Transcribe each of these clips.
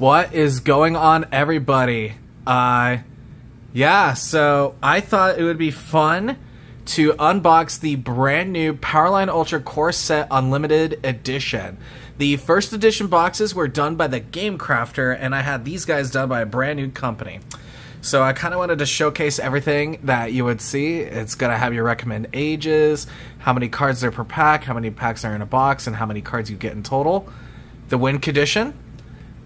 What is going on, everybody? Yeah, so I thought it would be fun to unbox the brand new Powerline Ultra Core Set Unlimited Edition. The first edition boxes were done by the Game Crafter, and I had these guys done by a brand new company. So I kind of wanted to showcase everything that you would see. It's going to have your recommended ages, how many cards there per pack, how many packs are in a box, and how many cards you get in total. The win condition,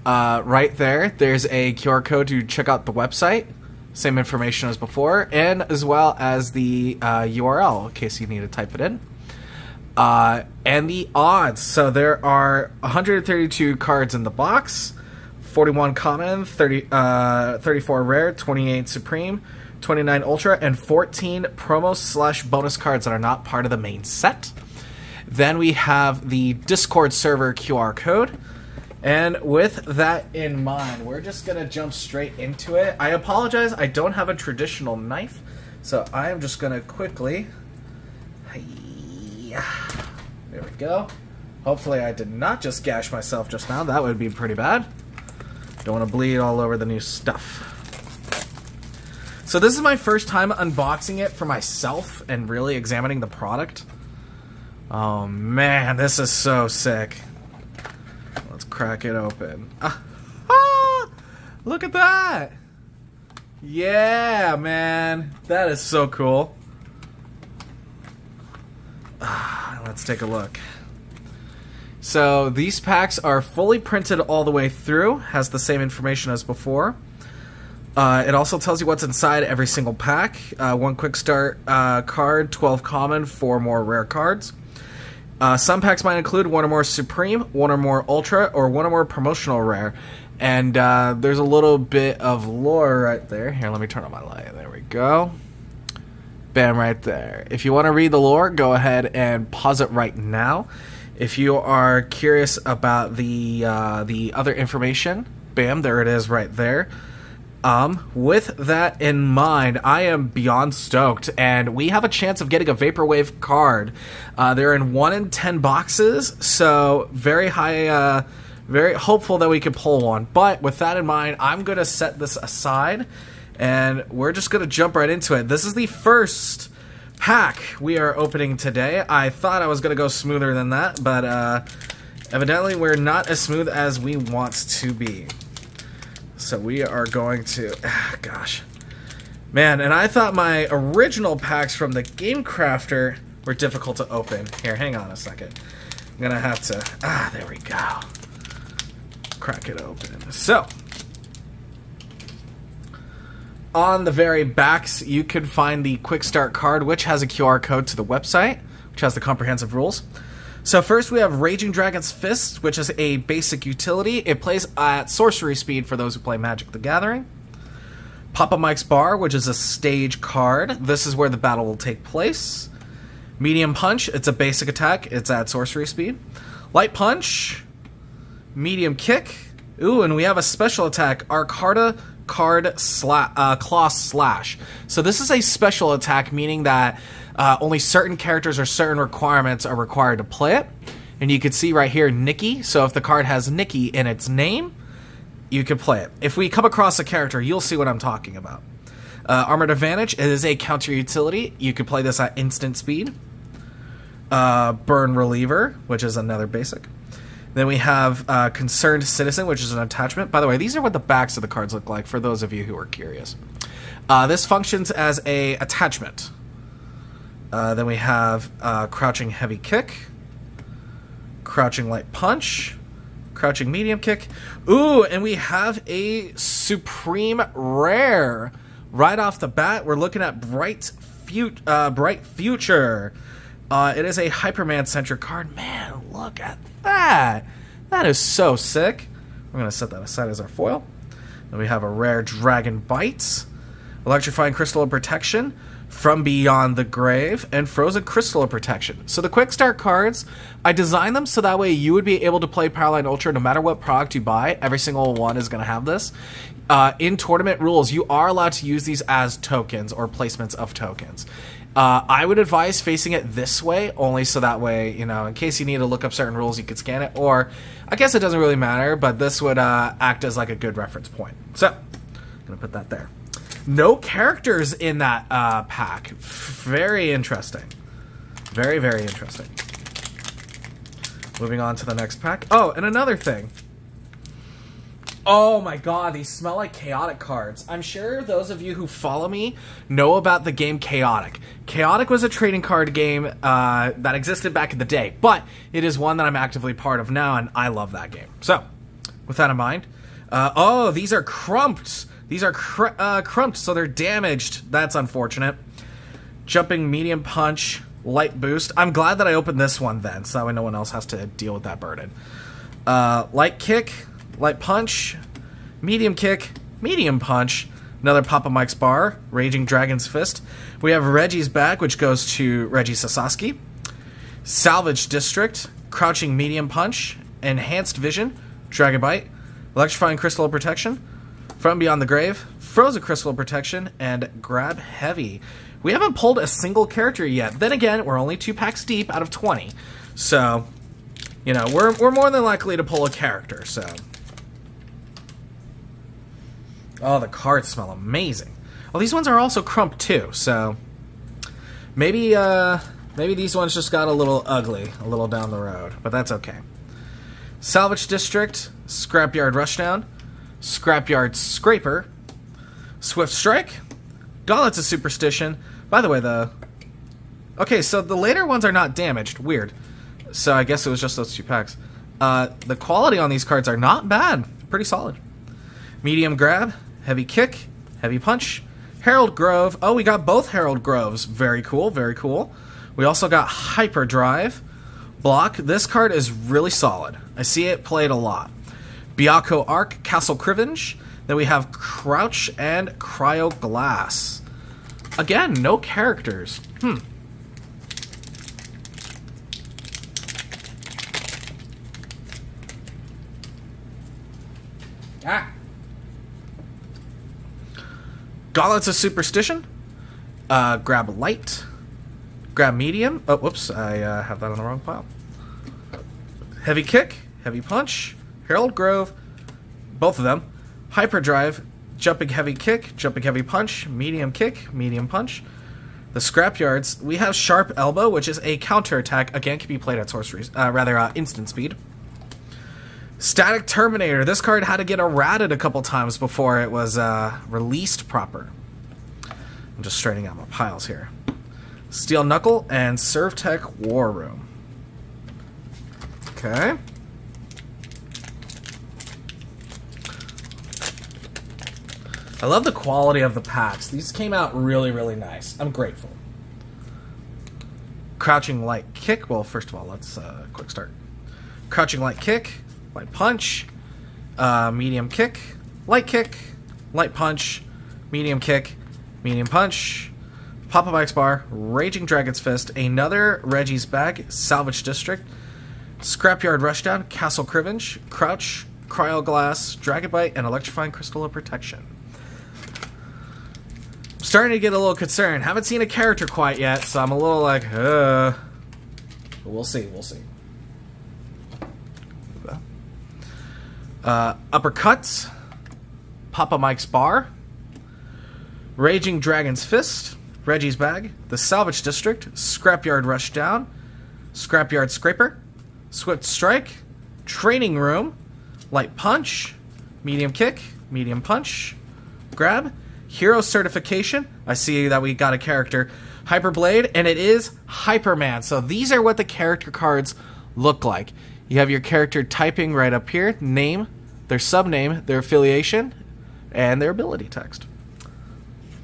right there, there's a QR code to check out the website. Same information as before, and as well as the URL in case you need to type it in. And the odds. So there are 132 cards in the box. 41 common, 34 rare, 28 supreme, 29 ultra, and 14 promo/bonus cards that are not part of the main set. Then we have the Discord server QR code. And with that in mind, we're just going to jump straight into it. I apologize, I don't have a traditional knife, so I am just going to quickly... There we go. Hopefully I did not just gash myself just now. That would be pretty bad. Don't want to bleed all over the new stuff. So this is my first time unboxing it for myself and really examining the product. Oh man, this is so sick. Let's crack it open. Look at that! Yeah, man. That is so cool. Let's take a look. So these packs are fully printed all the way through, has the same information as before. It also tells you what's inside every single pack. 1 quick start card, 12 common, 4 more rare cards. Some packs might include 1 or more supreme, 1 or more ultra, or 1 or more promotional rare. And there's a little bit of lore right there. Here, let me turn on my light. There we go. Bam, right there. If you want to read the lore, go ahead and pause it right now. If you are curious about the other information, bam, there it is right there. With that in mind, I am beyond stoked, and we have a chance of getting a Vaporwave card. They're in 1 in 10 boxes, so very high, very hopeful that we can pull one. But with that in mind, I'm going to set this aside, and we're just going to jump right into it. This is the first pack we are opening today. I thought I was going to go smoother than that, but evidently we're not as smooth as we want to be. So we are going to... gosh. Man, and I thought my original packs from the Game Crafter were difficult to open. Here, hang on a second. I'm going to have to... there we go. Crack it open. So... on the very backs, you could find the Quick Start card, which has a QR code to the website, which has the comprehensive rules. So first we have Raging Dragon's Fist, which is a basic utility. It plays at sorcery speed for those who play Magic the Gathering. Papa Mike's Bar, which is a stage card. This is where the battle will take place. Medium Punch, it's a basic attack. It's at sorcery speed. Light Punch. Medium Kick. Ooh, and we have a special attack, Arcata Claw Slash. So this is a special attack, meaning that only certain characters or certain requirements are required to play it. And you can see right here, Nikki. So if the card has Nikki in its name, you can play it. If we come across a character, you'll see what I'm talking about. Armored Advantage, it is a counter utility. You can play this at instant speed. Burn Reliever, which is another basic. Then we have Concerned Citizen, which is an attachment. By the way, these are what the backs of the cards look like for those of you who are curious. This functions as a attachment. Then we have Crouching Heavy Kick, Crouching Light Punch, Crouching Medium Kick. Ooh, and we have a Supreme Rare. Right off the bat, we're looking at Bright Future. It is a Hyperman-centric card. Man, look at that. That is so sick. We're going to set that aside as our foil. Then we have a rare Dragon Bites, Electrifying Crystal of Protection, From Beyond the Grave, and Frozen Crystal of Protection. So the Quick Start cards, I designed them so that way you would be able to play Powerline Ultra no matter what product you buy. Every single one is going to have this. In tournament rules, you are allowed to use these as tokens or placements of tokens. I would advise facing it this way, only so that way, you know, in case you need to look up certain rules, you could scan it. Or, I guess it doesn't really matter, but this would act as like a good reference point. So, I'm going to put that there. No characters in that pack. Very interesting. Very, very interesting. Moving on to the next pack. Oh, and another thing. Oh my god, these smell like Chaotic cards. I'm sure those of you who follow me know about the game Chaotic. Chaotic was a trading card game that existed back in the day, but it is one that I'm actively part of now, and I love that game. So, with that in mind, oh, these are crumped. These are crumped, so they're damaged. That's unfortunate. Jumping Medium Punch, Light Boost. I'm glad that I opened this one then, so that way no one else has to deal with that burden. Light Kick, Light Punch, Medium Kick, Medium Punch, another Papa Mike's Bar, Raging Dragon's Fist. We have Reggie's Bag, which goes to Reggie Sasaki. Salvage District, Crouching Medium Punch, Enhanced Vision, Dragon Bite, Electrifying Crystal of Protection, From Beyond the Grave, Frozen Crystal of Protection, and Grab Heavy. We haven't pulled a single character yet. Then again, we're only 2 packs deep out of 20. So, you know, we're more than likely to pull a character, so... Oh, the cards smell amazing. Well, these ones are also crumped too, so maybe maybe these ones just got a little ugly a little down the road, but that's okay. Salvage District, Scrapyard Rushdown, Scrapyard Scraper, Swift Strike, Gauntlets of Superstition. By the way, okay, so the later ones are not damaged. Weird. So I guess it was just those 2 packs. The quality on these cards are not bad. Pretty solid. Medium Grab, Heavy Kick, Heavy Punch, Herald Grove. Oh, we got both Herald Groves. Very cool, very cool. We also got Hyperdrive. Block. This card is really solid. I see it played a lot. Byakko Arc, Castle Crivenge. Then we have Crouch and Cryo Glass. Again, no characters. Gauntlets of Superstition, Grab Light, Grab Medium. Oh, whoops, I have that on the wrong pile. Heavy Kick, Heavy Punch, Herald Grove, both of them. Hyperdrive, Jumping Heavy Kick, Jumping Heavy Punch, Medium Kick, Medium Punch. The Scrapyards, we have Sharp Elbow, which is a counterattack. Again, can be played at sorceries, instant speed. Static Terminator. This card had to get errated a couple times before it was released proper. I'm just straightening out my piles here. Steel Knuckle and Servtech War Room. Okay. I love the quality of the packs. These came out really, really nice. I'm grateful. Crouching Light Kick. Well, first of all, let's quick start. Crouching Light Kick. Light Punch, Medium Kick, Light Kick, Light Punch, Medium Kick, Medium Punch, Papa Mike's Bar, Raging Dragon's Fist, another Reggie's Bag, Salvage District, Scrapyard Rushdown, Castle Crivenge, Crouch, Cryo Glass, Dragon Bite, and Electrifying Crystal of Protection. I'm starting to get a little concerned. Haven't seen a character quite yet, so I'm a little like, But we'll see, we'll see. Uppercuts, Papa Mike's Bar, Raging Dragon's Fist, Reggie's Bag, the Salvage District, Scrapyard Rushdown, Scrapyard Scraper, Swift Strike, Training Room, Light Punch, Medium Kick, Medium Punch, Grab, Hero Certification. I see that we got a character, Hyperblade, and it is Hyperman. So these are what the character cards look like. You have your character typing right up here, name, their subname, their affiliation, and their ability text.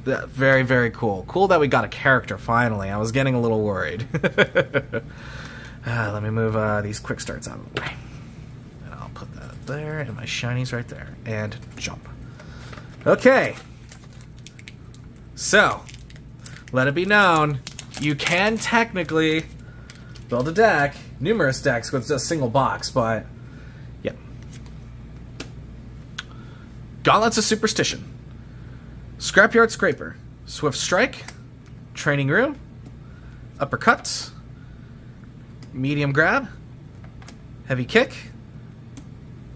Very, very cool. Cool that we got a character finally. I was getting a little worried. Let me move these quick starts out of the way. And I'll put that there, and my shinies right there. And jump. Okay. So, let it be known, you can technically build a deck, numerous decks with just a single box, but yeah. Gauntlets of Superstition, Scrapyard Scraper, Swift Strike, Training Room, uppercut, medium grab, heavy kick,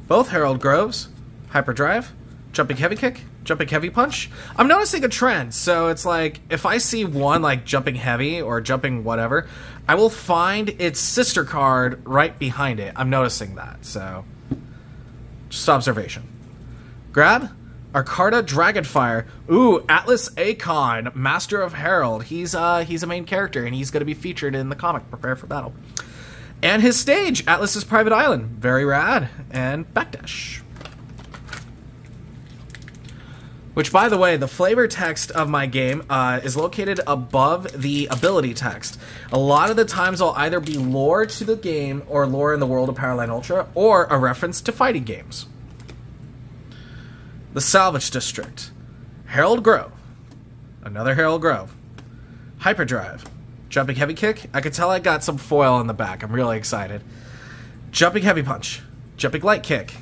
both Herald Groves, hyperdrive, jumping heavy kick, jumping heavy punch. I'm noticing a trend, so it's like, if I see one like jumping heavy or jumping whatever, I will find its sister card right behind it. I'm noticing that, so just observation. Grab, Arcata Dragonfire. Ooh, Atlas Akon, Master of Herald. He's a main character, and he's going to be featured in the comic Prepare for Battle. And his stage, Atlas's Private Island. Very rad. And backdash. Which, by the way, the flavor text of my game is located above the ability text. A lot of the times I'll either be lore to the game or lore in the world of Powerline Ultra, or a reference to fighting games. The Salvage District. Herald Grove. Another Herald Grove. Hyperdrive. Jumping Heavy Kick. I can tell I got some foil in the back. I'm really excited. Jumping Heavy Punch. Jumping Light Kick.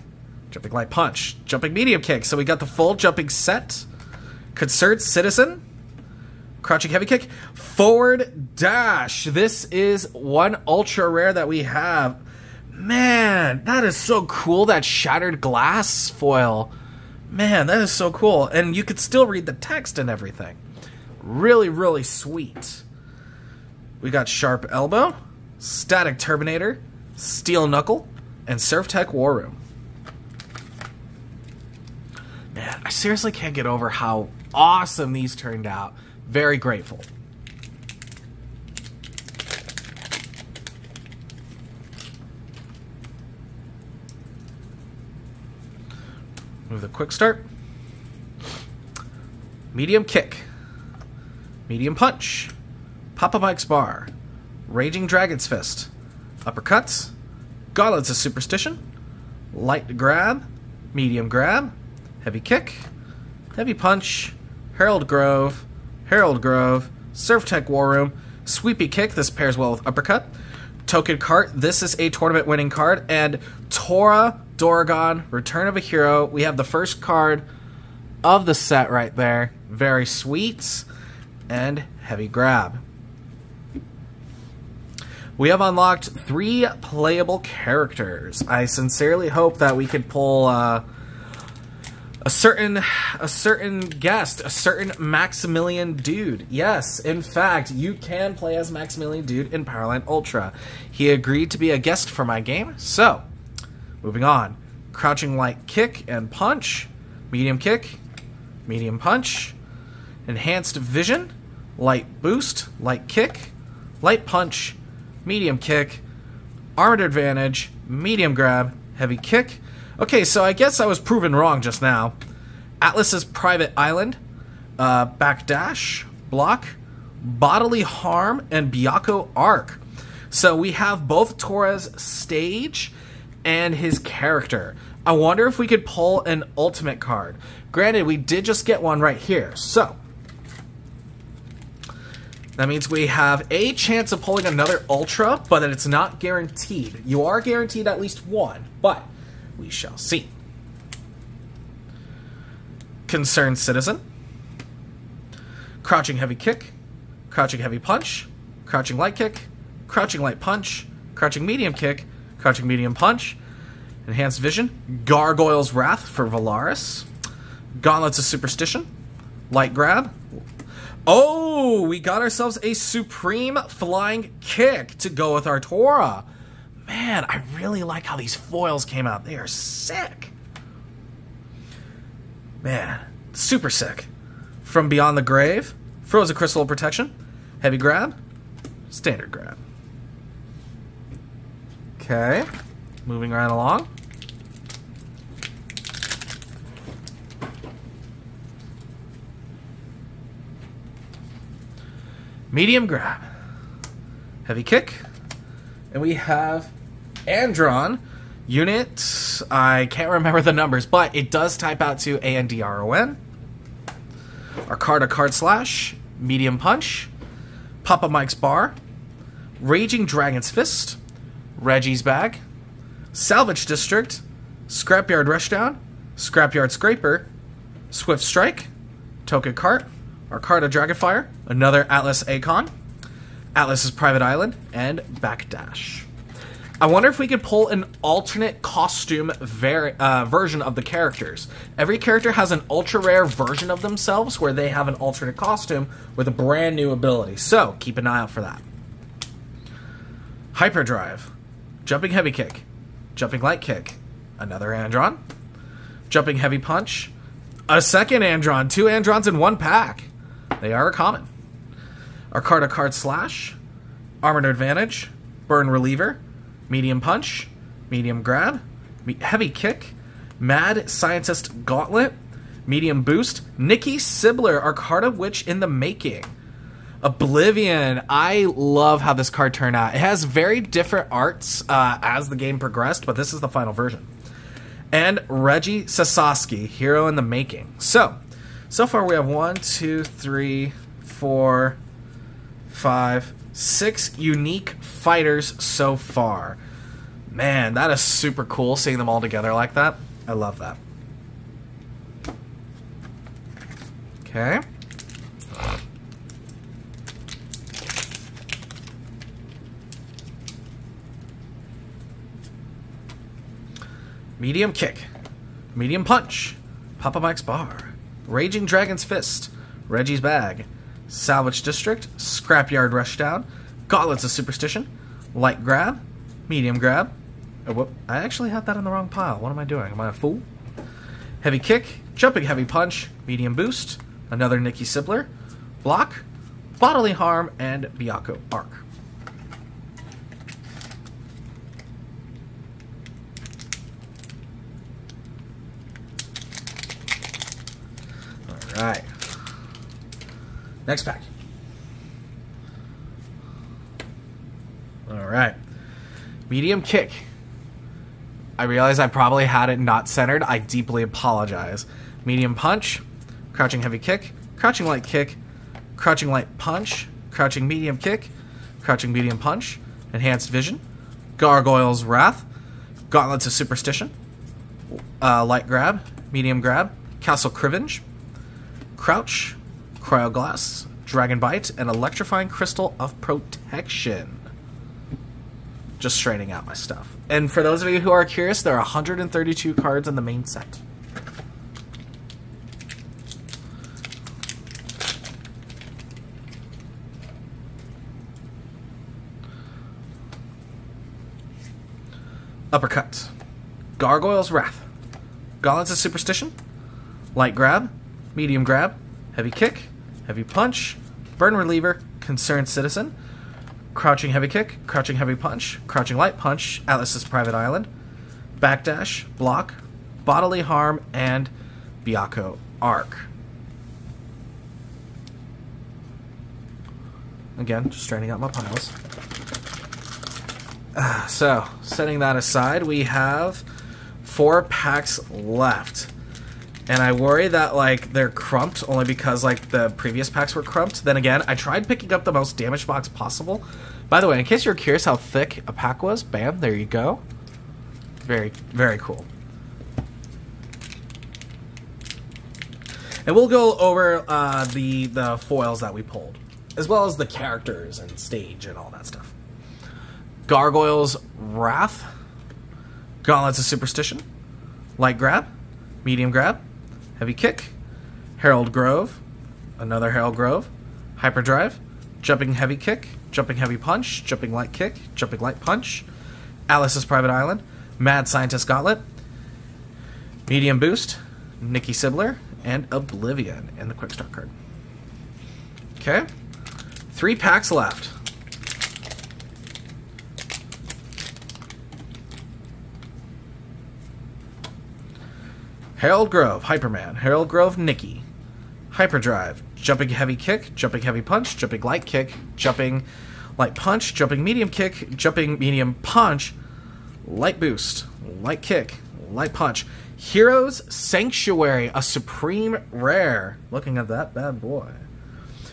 Jumping Light Punch. Jumping Medium Kick. So we got the full jumping set. Concerned Citizen. Crouching Heavy Kick. Forward Dash. This is one ultra rare that we have. Man, that is so cool. That Shattered Glass foil. Man, that is so cool. And you could still read the text and everything. Really, really sweet. We got Sharp Elbow, Static Turbinator, Steel Knuckle, and Surf Tech War Room. Man, I seriously can't get over how awesome these turned out. Very grateful. Move the quick start. Medium kick. Medium punch. Papa Mike's bar. Raging Dragon's Fist. Uppercuts. Gauntlets of Superstition. Light grab. Medium grab. Heavy kick. Heavy punch. Herald Grove. Herald Grove. Surf Tech War Room. Sweepy kick. This pairs well with uppercut. Token cart. This is a tournament winning card. And Tora Doragon, Return of a Hero. We have the first card of the set right there. Very sweet. And heavy grab. We have unlocked 3 playable characters. I sincerely hope that we can pull a certain guest, a certain Maximilian Dude. Yes, in fact, you can play as Maximilian Dude in Powerline Ultra. He agreed to be a guest for my game, so moving on. Crouching Light Kick and Punch. Medium Kick. Medium Punch. Enhanced Vision. Light Boost. Light Kick. Light Punch. Medium Kick. Armored Advantage. Medium Grab. Heavy Kick. Okay, so I guess I was proven wrong just now. Atlas's Private Island. Backdash. Block. Bodily Harm. And Byakko Arc. So we have both Tora's stage and his character. I wonder if we could pull an ultimate card. Granted, we did just get one right here, so that means we have a chance of pulling another ultra, but that it's not guaranteed. You are guaranteed at least one, but we shall see. Concerned Citizen. Crouching Heavy Kick. Crouching Heavy Punch. Crouching Light Kick. Crouching Light Punch. Crouching Medium Kick. Crouching Medium Punch. Enhanced Vision. Gargoyle's Wrath for Valaris. Gauntlets of Superstition. Light Grab. Oh, we got ourselves a Supreme Flying Kick to go with our Tora. Man, I really like how these foils came out. They are sick. Man, super sick. From Beyond the Grave. Frozen Crystal of Protection. Heavy Grab. Standard Grab. Okay, moving right along. Medium grab. Heavy kick. And we have Andron. Unit, I can't remember the numbers, but it does type out to ANDRON. Arcata Card Slash. Medium Punch. Papa Mike's Bar. Raging Dragon's Fist. Reggie's Bag. Salvage District. Scrapyard Rushdown. Scrapyard Scraper. Swift Strike. Token Cart. Arcata Dragonfire. Another Atlas Akon. Atlas's Private Island, and Backdash. I wonder if we could pull an alternate costume version of the characters. Every character has an ultra rare version of themselves where they have an alternate costume with a brand new ability. So keep an eye out for that. Hyperdrive, Jumping Heavy Kick, Jumping Light Kick, another Andron, Jumping Heavy Punch, a second Andron, 2 Androns in one pack. They are common. Arcada Card Slash, Armored Advantage, Burn Reliever, Medium Punch, Medium Grab, Heavy Kick, Mad Scientist Gauntlet, Medium Boost, Nikki Sibbler, Arcada Witch in the making. Oblivion. I love how this card turned out. It has very different arts as the game progressed, but this is the final version. And Reggie Sasaki, Hero in the Making. So far we have 1, 2, 3, 4, 5, 6 unique fighters so far. Man, that is super cool seeing them all together like that. I love that. Okay. Medium Kick, Medium Punch, Papa Mike's Bar, Raging Dragon's Fist, Reggie's Bag, Salvage District, Scrapyard Rushdown, Gauntlets of Superstition, Light Grab, Medium Grab. Oh, whoop, I actually had that in the wrong pile. What am I doing? Am I a fool? Heavy Kick, Jumping Heavy Punch, Medium Boost, another Nikki Sibbler, Block, Bodily Harm, and Byakko Arc. Alright. Next pack. Alright. Medium Kick. I realize I probably had it not centered. I deeply apologize. Medium Punch. Crouching Heavy Kick. Crouching Light Kick. Crouching Light Punch. Crouching Medium Kick. Crouching Medium Punch. Enhanced Vision. Gargoyle's Wrath. Gauntlets of Superstition. Light Grab. Medium Grab. Castle Crivenge. Crouch, Cryoglass, Dragon Bite, and Electrifying Crystal of Protection. Just straightening out my stuff. And for those of you who are curious, there are 132 cards in the main set. Uppercut, Gargoyle's Wrath, Gauntlets of Superstition, Light Grab, Medium Grab, Heavy Kick, Heavy Punch, Burn Reliever, Concerned Citizen, Crouching Heavy Kick, Crouching Heavy Punch, Crouching Light Punch, Atlas's Private Island, Backdash, Block, Bodily Harm, and Byakko Arc. Again, just straightening out my piles. So, setting that aside, we have 4 packs left. And I worry that, like, they're crumped only because, like, the previous packs were crumped. Then again, I tried picking up the most damaged box possible. By the way, in case you're curious how thick a pack was, bam, there you go. Very, very cool. And we'll go over the foils that we pulled, as well as the characters and stage and all that stuff. Gargoyle's Wrath, Gauntlets of Superstition, Light Grab, Medium Grab, Heavy Kick, Herald Grove, another Herald Grove, Hyperdrive, Jumping Heavy Kick, Jumping Heavy Punch, Jumping Light Kick, Jumping Light Punch, Atlas's Private Island, Mad Scientist Gauntlet, Medium Boost, Nikki Sibbler, and Oblivion in the Quick Start card. Okay, 3 packs left. Herald Grove, Hyperman, Herald Grove, Nikki, Hyperdrive, Jumping Heavy Kick, Jumping Heavy Punch, Jumping Light Kick, Jumping Light Punch, Jumping Medium Kick, Jumping Medium Punch, Light Boost, Light Kick, Light Punch, Heroes Sanctuary, a Supreme Rare. Looking at that bad boy.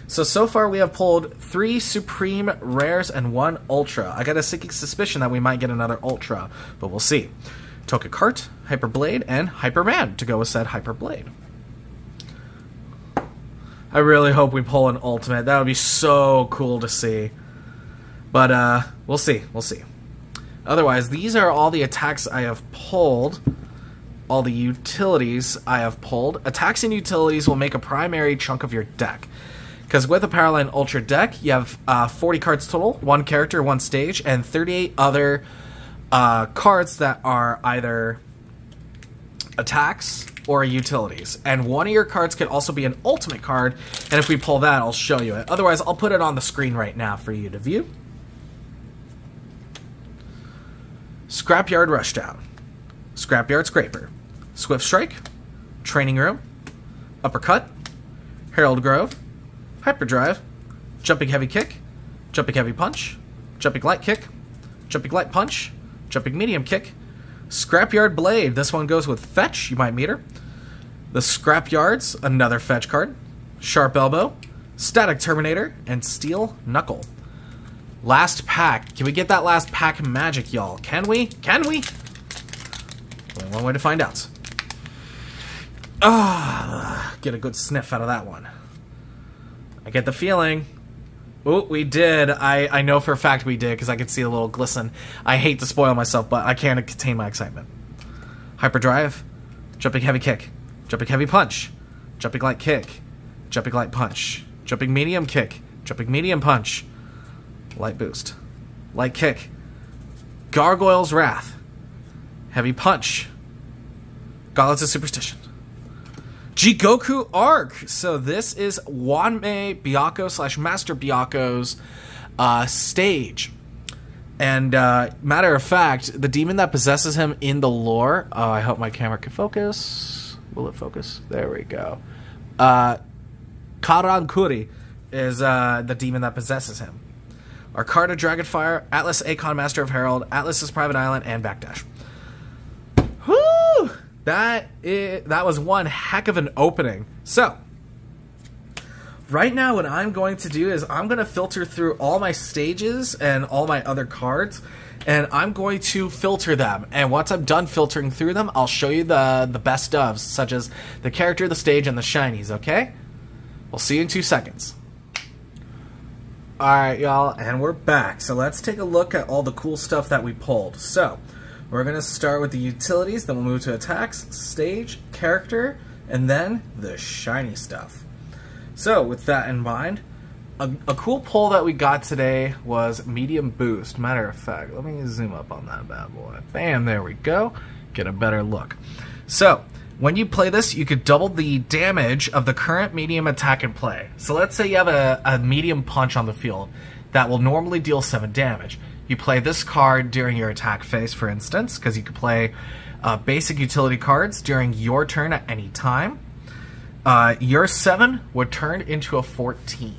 So far we have pulled 3 Supreme Rares and 1 Ultra. I got a sinking suspicion that we might get another Ultra, but we'll see. Tokakart, Hyperblade, and Hyperman to go with said Hyperblade. I really hope we pull an Ultimate. That would be so cool to see. But we'll see. We'll see. Otherwise, these are all the attacks I have pulled. All the utilities I have pulled. Attacks and utilities will make a primary chunk of your deck. Because with a Powerline Ultra deck, you have 40 cards total, 1 character, 1 stage, and 38 other cards that are either attacks or utilities. And one of your cards could also be an ultimate card, and if we pull that, I'll show you it. Otherwise, I'll put it on the screen right now for you to view. Scrapyard Rushdown, Scrapyard Scraper, Swift Strike, Training Room, Uppercut, Herald Grove, Hyperdrive, Jumping Heavy Kick, Jumping Heavy Punch, Jumping Light Kick, Jumping Light Punch, Jumping Medium Kick, Scrapyard Blade. This one goes with Fetch, you might meet her. The Scrapyards, another Fetch card, Sharp Elbow, Static Terminator, and Steel Knuckle. Last pack. Can we get that last pack magic, y'all? Can we? Can we? Only one way to find out. Get a good sniff out of that one. I get the feeling. Oh, we did. I know for a fact we did because I could see a little glisten. I hate to spoil myself, but I can't contain my excitement. Hyperdrive, Jumping Heavy Kick, Jumping Heavy Punch, Jumping Light Kick, Jumping Light Punch, Jumping Medium Kick, Jumping Medium Punch, Light Boost, Light Kick, Gargoyle's Wrath, Heavy Punch, Gauntlets of Superstition, Jigoku Arc. So this is Wanmei Byakko / Master Byakko's stage. And matter of fact, the demon that possesses him in the lore, I hope my camera can focus. Will it focus? There we go. Karankuri is the demon that possesses him. Arcada Dragonfire, Atlas Akon Master of Herald, Atlas's Private Island, and Backdash. Whoo! That was one heck of an opening. So, right now what I'm going to do is I'm going to filter through all my stages and all my other cards, and I'm going to filter them. And once I'm done filtering through them, I'll show you the best ofs, such as the character, the stage, and the shinies, okay? We'll see you in 2 seconds. Alright, y'all, and we're back. So let's take a look at all the cool stuff that we pulled. So, we're going to start with the utilities, then we'll move to attacks, stage, character, and then the shiny stuff. So, with that in mind, a cool pull that we got today was Medium Boost. Matter of fact, let me zoom up on that bad boy. Bam, there we go. Get a better look. So, when you play this, you could double the damage of the current medium attack in play. So let's say you have a medium punch on the field that will normally deal 7 damage. You play this card during your attack phase, for instance, because you could play basic utility cards during your turn at any time. Your 7 would turn into a 14.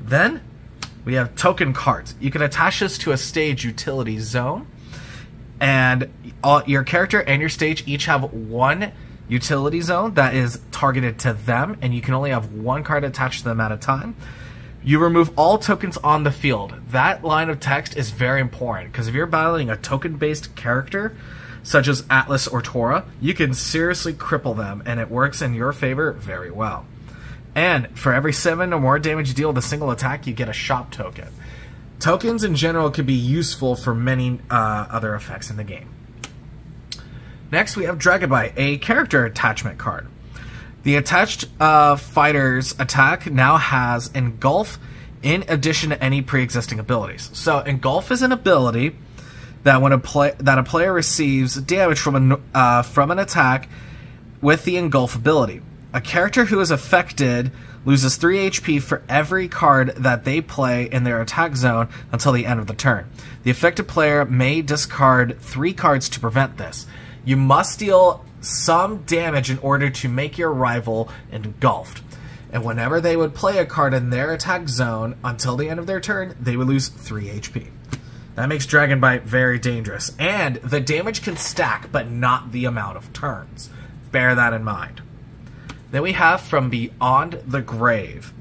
Then we have token cards. You can attach this to a stage utility zone, and your character and your stage each have 1 utility zone that is targeted to them, and you can only have 1 card attached to them at a time. You remove all tokens on the field. That line of text is very important, because if you're battling a token-based character, such as Atlas or Tora, you can seriously cripple them, and it works in your favor very well. And for every 7 or more damage you deal with a single attack, you get a shop token. Tokens in general could be useful for many other effects in the game. Next, we have Dragonbite, a character attachment card. The attached fighter's attack now has Engulf in addition to any pre-existing abilities. So Engulf is an ability that when a player receives damage from an attack with the Engulf ability. A character who is affected loses 3 HP for every card that they play in their attack zone until the end of the turn. The affected player may discard 3 cards to prevent this. You must deal some damage in order to make your rival engulfed. And whenever they would play a card in their attack zone until the end of their turn, they would lose 3 HP. That makes Dragonbite very dangerous. And the damage can stack, but not the amount of turns. Bear that in mind. Then we have From Beyond the Grave.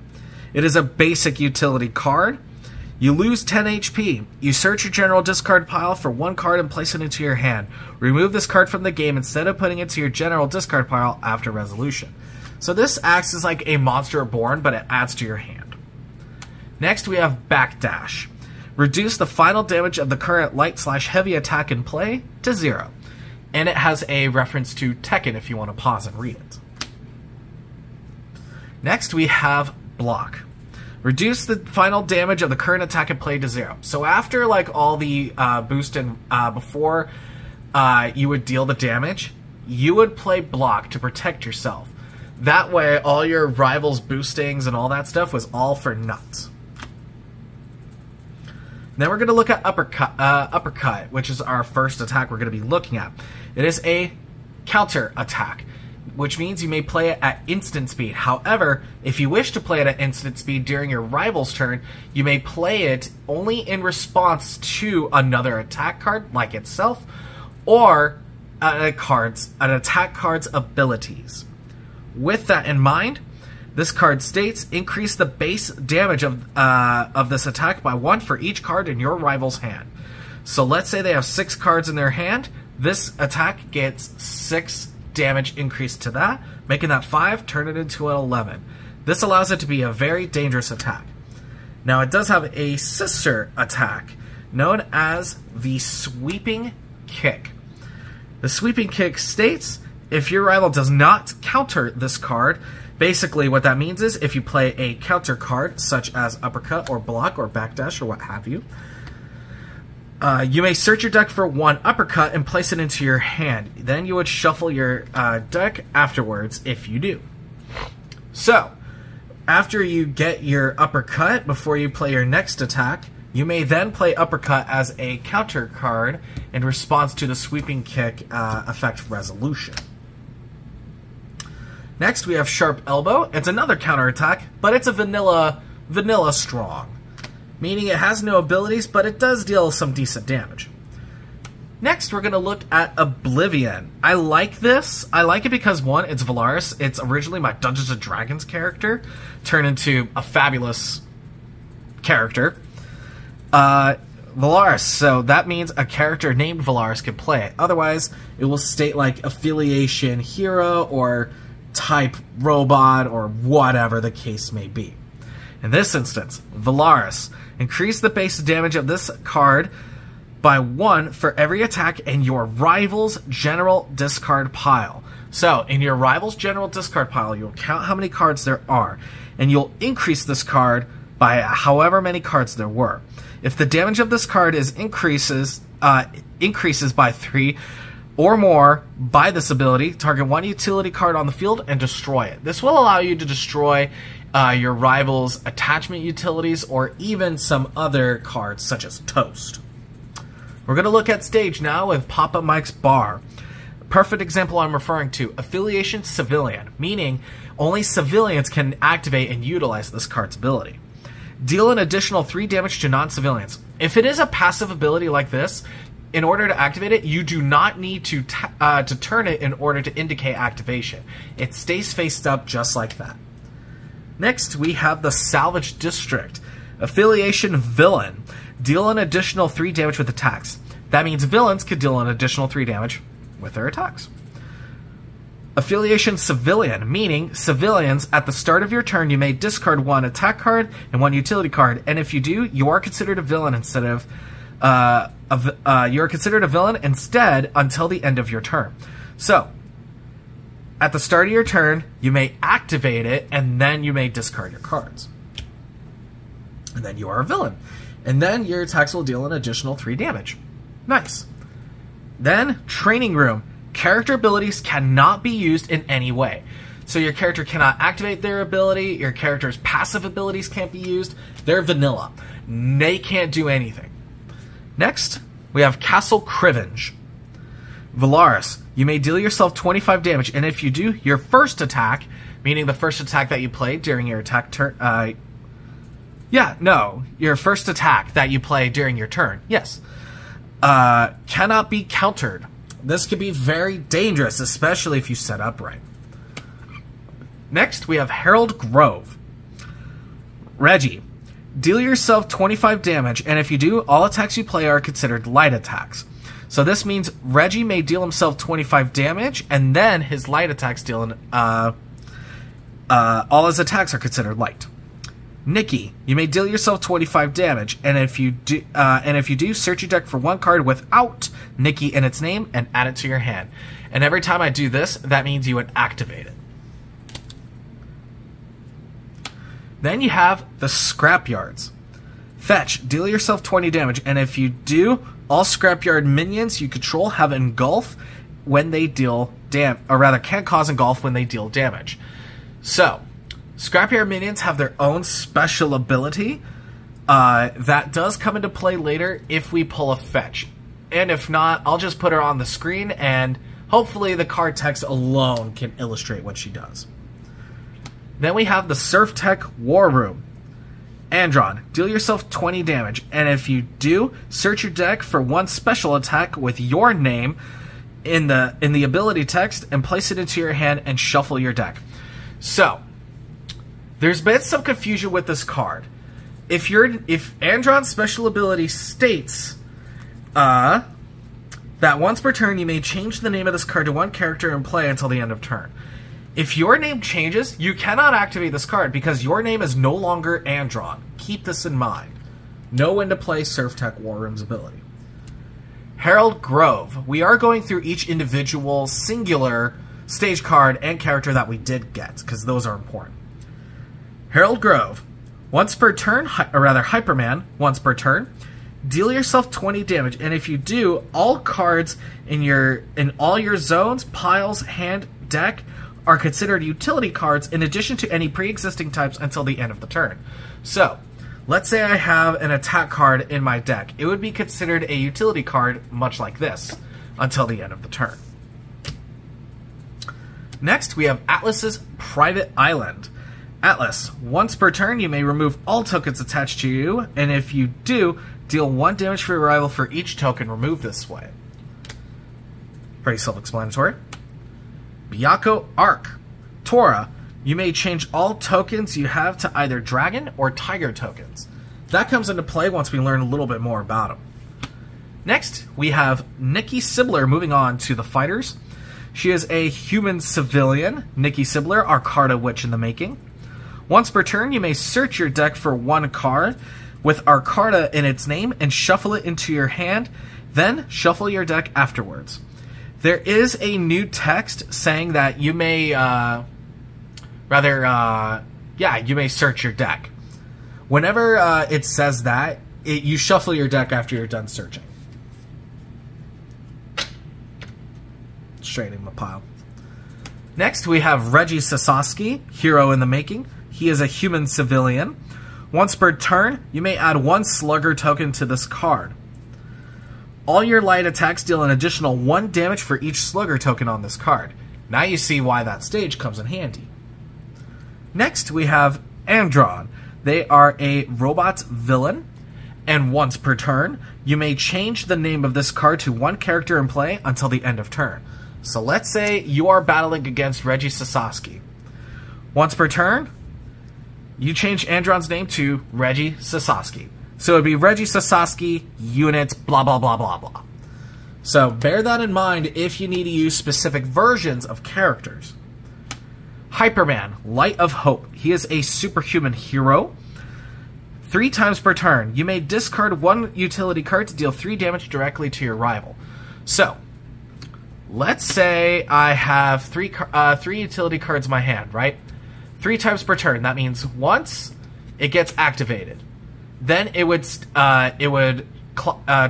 It is a basic utility card. You lose 10 HP. You search your general discard pile for 1 card and place it into your hand. Remove this card from the game instead of putting it to your general discard pile after resolution. So this acts as like a Monster Reborn, but it adds to your hand. Next, we have Backdash. Reduce the final damage of the current light/heavy attack in play to 0. And it has a reference to Tekken if you want to pause and read it. Next, we have Block. Reduce the final damage of the current attack in play to 0. So after like all the boost and before you would deal the damage, you would play Block to protect yourself. That way, all your rivals' boostings and all that stuff was all for nuts. Then we're going to look at Uppercut, which is our first attack we're going to be looking at. It is a counter attack, which means you may play it at instant speed. However, if you wish to play it at instant speed during your rival's turn, you may play it only in response to another attack card, like itself, or an attack card's abilities. With that in mind, this card states, increase the base damage of this attack by 1 for each card in your rival's hand. So let's say they have 6 cards in their hand. This attack gets 6 damage increased to that, making that 5, turn it into an 11. This allows it to be a very dangerous attack. Now it does have a sister attack, known as the Sweeping Kick. The Sweeping Kick states, if your rival does not counter this card, basically what that means is if you play a counter card, such as Uppercut or Block or Backdash or what have you, you may search your deck for 1 Uppercut and place it into your hand. Then you would shuffle your deck afterwards if you do. So, after you get your Uppercut, before you play your next attack, you may then play Uppercut as a counter card in response to the Sweeping Kick effect resolution. Next, we have Sharp Elbow. It's another counterattack, but it's a vanilla strong, meaning it has no abilities, but it does deal some decent damage. Next, we're going to look at Oblivion. I like this. I like it because, 1, it's Valaris. It's originally my Dungeons & Dragons character, turned into a fabulous character. Valaris, so that means a character named Valaris can play it. Otherwise, it will state like affiliation hero or type robot or whatever the case may be. In this instance, Valaris. Increase the base damage of this card by 1 for every attack in your rival's general discard pile. So, in your rival's general discard pile, you'll count how many cards there are, and you'll increase this card by however many cards there were. If the damage of this card increases by 3 or more by this ability, target 1 utility card on the field and destroy it. This will allow you to destroy your rival's attachment utilities or even some other cards such as Toast. We're going to look at stage now with Papa Mike's Bar. Perfect example I'm referring to, Affiliation Civilian, meaning only civilians can activate and utilize this card's ability. Deal an additional 3 damage to non-civilians. If it is a passive ability like this, in order to activate it, you do not need to turn it in order to indicate activation. It stays faced up just like that. Next, we have the Salvage District. Affiliation Villain. Deal an additional 3 damage with attacks. That means villains could deal an additional 3 damage with their attacks. Affiliation Civilian, meaning civilians, at the start of your turn, you may discard 1 attack card and 1 utility card, and if you do, you are considered a villain instead of you are considered a villain instead until the end of your turn. So, at the start of your turn, you may activate it, and then you may discard your cards. And then you are a villain. And then your attacks will deal an additional 3 damage. Nice. Then, Training Room. Character abilities cannot be used in any way. So your character cannot activate their ability, your character's passive abilities can't be used, they're vanilla. They can't do anything. Next, we have Castle Crivenge. Valaris, you may deal yourself 25 damage, and if you do, your first attack, meaning the first attack that you played during your attack turn, your first attack that you play during your turn, yes, cannot be countered. This could be very dangerous, especially if you set up right. Next, we have Herald Grove. Reggie, deal yourself 25 damage, and if you do, all attacks you play are considered light attacks. So this means Reggie may deal himself 25 damage, and then his light attacks deal all his attacks are considered light. Nikki, you may deal yourself 25 damage, and if you do, search your deck for one card without Nikki in its name and add it to your hand. And every time I do this, that means you would activate it. Then you have the Scrapyards. Fetch, deal yourself 20 damage, and if you do, all Scrapyard minions you control have engulf when they deal can't cause engulf when they deal damage. So, Scrapyard minions have their own special ability that does come into play later if we pull a fetch. And if not, I'll just put her on the screen, and hopefully the card text alone can illustrate what she does. Then we have the Surf Tech War Room. Andron, deal yourself 20 damage, and if you do, search your deck for one special attack with your name in the ability text and place it into your hand and shuffle your deck. So, there's been some confusion with this card. If Andron's special ability states that once per turn you may change the name of this card to one character in play until the end of turn. If your name changes, you cannot activate this card because your name is no longer Andron. Keep this in mind. Know when to play Surf Tech War Room's ability. Herald Grove. We are going through each individual singular stage card and character that we did get, because those are important. Herald Grove. Once per turn, or rather Hyperman, once per turn, deal yourself 20 damage, and if you do, all cards in all your zones, piles, hand, deck are considered utility cards in addition to any pre-existing types until the end of the turn. So, let's say I have an attack card in my deck. It would be considered a utility card, much like this, until the end of the turn. Next, we have Atlas's Private Island. Atlas, once per turn, you may remove all tokens attached to you, and if you do, deal 1 damage for your rival for each token removed this way. Pretty self-explanatory. Byakko Arc. Tora, you may change all tokens you have to either dragon or tiger tokens. That comes into play once we learn a little bit more about them. Next, we have Nikki Sibbler moving on to the fighters. She is a human civilian. Nikki Sibbler, Arcata Witch in the making. Once per turn, you may search your deck for one card with Arcata in its name and shuffle it into your hand, then shuffle your deck afterwards. There is a new text saying that you may, you may search your deck. Whenever it says that, you shuffle your deck after you're done searching. Straight in the pile. Next, we have Reggie Sasaki, hero in the making. He is a human civilian. Once per turn, you may add 1 slugger token to this card. All your light attacks deal an additional 1 damage for each slugger token on this card. Now you see why that stage comes in handy. Next, we have Andron. They are a robot villain, and once per turn, you may change the name of this card to one character in play until the end of turn. So let's say you are battling against Reggie Sasaki. Once per turn, you change Andron's name to Reggie Sasaki. So it'd be Reggie Sasaki, units, blah, blah, blah, blah, blah. So bear that in mind if you need to use specific versions of characters. Hyperman, Light of Hope. He is a superhuman hero. 3 times per turn, you may discard 1 utility card to deal 3 damage directly to your rival. So, let's say I have 3 utility cards in my hand, right? 3 times per turn. That means once it gets activated, then it would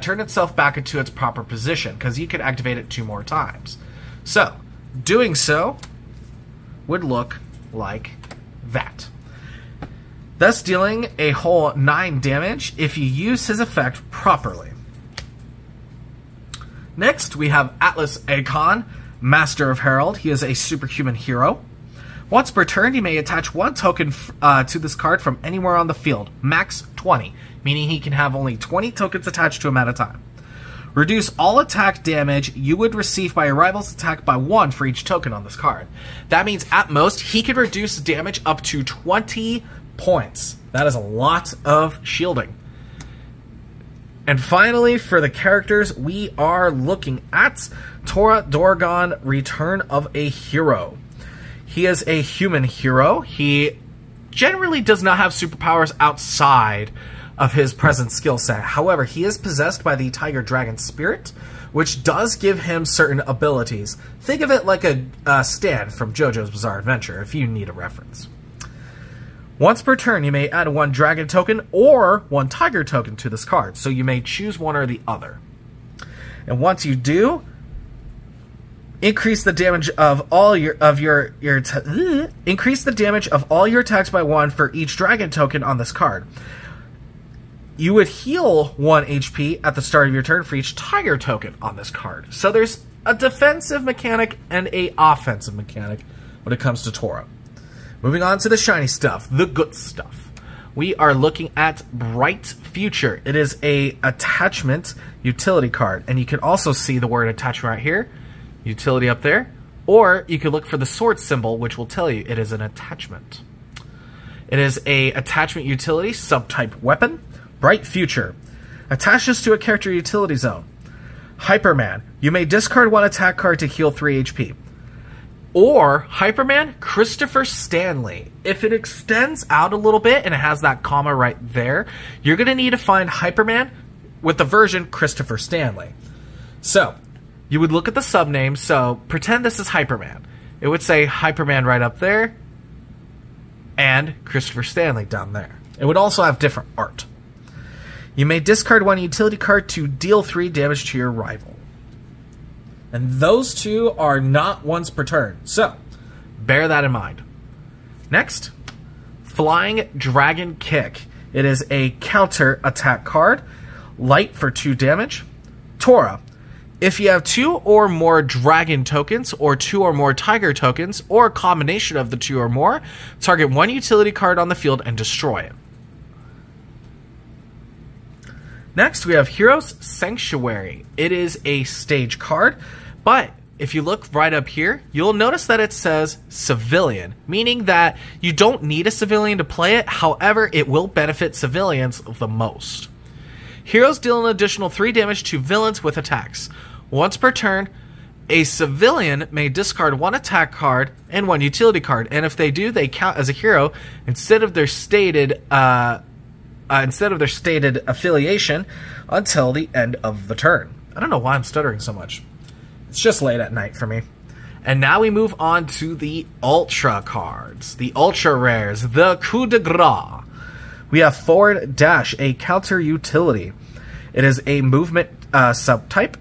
turn itself back into its proper position, because you could activate it 2 more times. So, doing so would look like that. Thus dealing a whole 9 damage if you use his effect properly. Next, we have Atlas Akon, Master of Herald. He is a superhuman hero. Once per turn, you may attach 1 token to this card from anywhere on the field, max 20, meaning he can have only 20 tokens attached to him at a time. Reduce all attack damage you would receive by your rival's attack by 1 for each token on this card. That means, at most, he can reduce damage up to 20 points. That is a lot of shielding. And finally, for the characters, we are looking at Tora Dorgon, Return of a Hero. He is a human hero. He generally does not have superpowers outside of his present skill set. However, he is possessed by the Tiger Dragon Spirit, which does give him certain abilities. Think of it like a Stan from JoJo's Bizarre Adventure, if you need a reference. Once per turn, you may add 1 Dragon token or 1 Tiger token to this card, so you may choose one or the other. And once you do, increase the damage of all increase the damage of all your attacks by 1 for each Dragon token on this card. You would heal 1 HP at the start of your turn for each Tiger token on this card. So there's a defensive mechanic and a offensive mechanic when it comes to Tora. Moving on to the shiny stuff, the good stuff. We are looking at Bright Future. It is a attachment utility card, and you can also see the word attachment right here, utility up there, or you can look for the sword symbol, which will tell you it is an attachment. It is a attachment utility subtype weapon. Bright Future. Attaches to a character utility zone. Hyperman. You may discard 1 attack card to heal 3 HP. Or Hyperman Christopher Stanley. If it extends out a little bit and it has that comma right there, you're going to need to find Hyperman with the version Christopher Stanley. So, you would look at the subname, so pretend this is Hyperman. It would say Hyperman right up there and Christopher Stanley down there. It would also have different art. You may discard 1 utility card to deal 3 damage to your rival. And those two are not once per turn, so bear that in mind. Next, Flying Dragon Kick. It is a counter attack card, light for 2 damage. Tora. If you have 2 or more Dragon tokens, or 2 or more Tiger tokens, or a combination of the 2 or more, target 1 utility card on the field and destroy it. Next, we have Hero's Sanctuary. It is a stage card, but if you look right up here, you'll notice that it says Civilian, meaning that you don't need a civilian to play it, however, it will benefit civilians the most. Heroes deal an additional 3 damage to villains with attacks. Once per turn, a civilian may discard 1 attack card and 1 utility card, and if they do, they count as a hero instead of their stated affiliation until the end of the turn. I don't know why I'm stuttering so much. It's just late at night for me. And now we move on to the Ultra cards. The Ultra Rares. The Coup de Grace. We have Forward Dash, a counter utility. It is a movement subtype.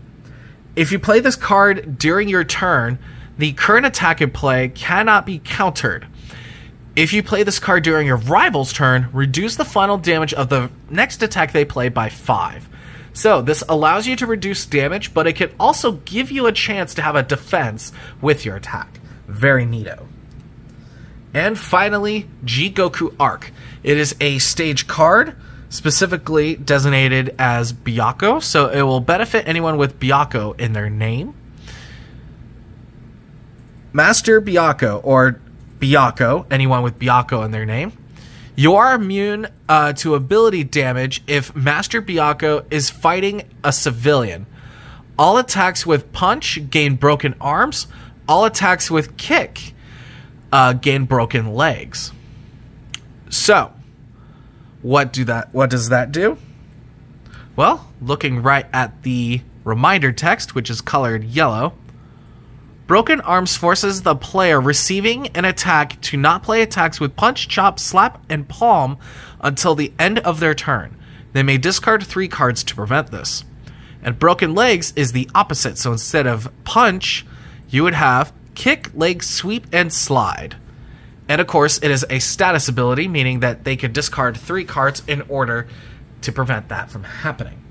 If you play this card during your turn, the current attack in play cannot be countered. If you play this card during your rival's turn, reduce the final damage of the next attack they play by 5. So this allows you to reduce damage, but it can also give you a chance to have a defense with your attack. Very neato. And finally, Jigoku Arc. It is a stage card, specifically designated as Byakko, so it will benefit anyone with Byakko in their name. Master Byakko, or Byakko, anyone with Byakko in their name. You are immune to ability damage if Master Byakko is fighting a civilian. All attacks with Punch gain broken arms. All attacks with Kick gain broken legs. So, what does that do? Well, looking right at the reminder text, which is colored yellow, Broken Arms forces the player receiving an attack to not play attacks with Punch, Chop, Slap, and Palm until the end of their turn. They may discard 3 cards to prevent this. And Broken Legs is the opposite, so instead of Punch, you would have Kick, Leg, Sweep, and Slide. And of course, it is a status ability, meaning that they could discard 3 cards in order to prevent that from happening.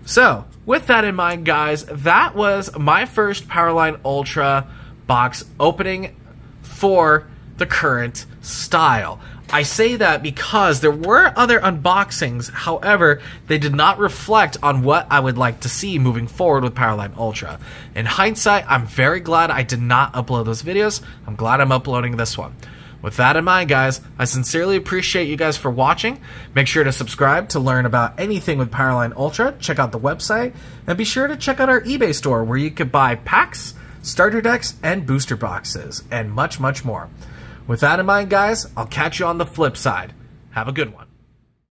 So, with that in mind, guys, that was my first Powerline Ultra box opening for the current style. I say that because there were other unboxings, however, they did not reflect on what I would like to see moving forward with Powerline Ultra. In hindsight, I'm very glad I did not upload those videos. I'm glad I'm uploading this one. With that in mind, guys, I sincerely appreciate you guys for watching. Make sure to subscribe to learn about anything with Powerline Ultra. Check out the website, and be sure to check out our eBay store where you can buy packs, starter decks, and booster boxes, and much, much more. With that in mind, guys, I'll catch you on the flip side. Have a good one.